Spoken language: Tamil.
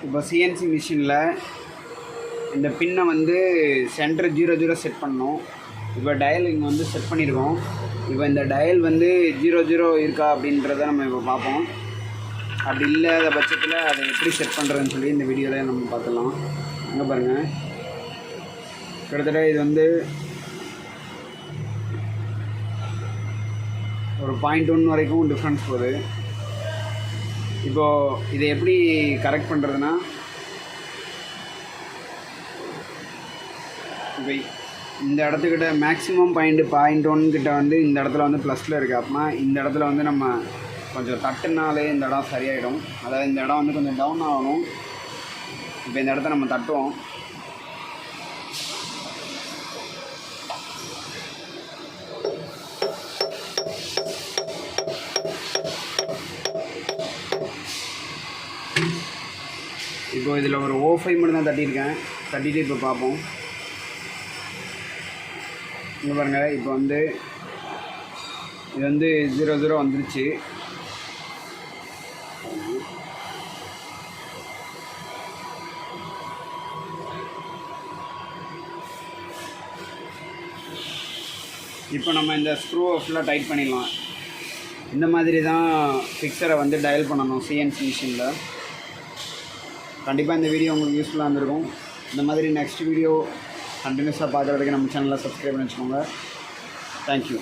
இப்போ சிஎன்சி மிஷினில் இந்த பின்னை வந்து சென்டர் 0 செட் பண்ணோம். இப்போ டயல் இங்கே வந்து செட் பண்ணியிருக்கோம். இப்போ இந்த டயல் வந்து 0 இருக்கா அப்படின்றத நம்ம இப்போ பார்ப்போம். அப்படி இல்லாத பட்சத்தில் அதை எப்படி செட் பண்ணுறதுன்னு சொல்லி இந்த வீடியோவில் நம்ம பார்த்துக்கலாம். அங்கே பாருங்கள், கிட்டத்தட்ட இது வந்து ஒரு 0.1 வரைக்கும் டிஃப்ரென்ஸ் போகுது. இப்போது இதை எப்படி கரெக்ட் பண்ணுறதுன்னா, இப்போ இந்த இடத்துக்கிட்ட மேக்ஸிமம் 0.1 கிட்ட வந்து இந்த இடத்துல வந்து ப்ளஸில் இருக்குது. அப்படின்னா இந்த இடத்துல வந்து நம்ம கொஞ்சம் தட்டுனாலே இந்த இடம் சரியாயிடும். அதாவது இந்த இடம் வந்து கொஞ்சம் டவுன் ஆகணும். இப்போ இந்த இடத்த நம்ம தட்டுவோம். இப்போ இதில் ஒரு O5 மட்டும் தான் தட்டியிருக்கேன். தட்டிட்டு இப்போ பார்ப்போம். இங்கே பாருங்கள், இப்போ வந்து இது வந்து 0 வந்துருச்சு. இப்போ நம்ம இந்த ஸ்க்ரூவை ஃபுல்லாக டைட் பண்ணிடலாம். இந்த மாதிரி தான் ஃபிக்ஸரை வந்து டயல் பண்ணணும் சிஎன்சி மிஷினில். கண்டிப்பாக இந்த வீடியோ உங்களுக்கு யூஸ்ஃபுல்லாக இருந்திருக்கும். இந்த மாதிரி நெக்ஸ்ட் வீடியோ கண்டினியூஸாக பார்க்குறதுக்கு நம்ம சேனலை சப்ஸ்கிரைப் பண்ணி வச்சுக்கோங்க. தேங்க்யூ.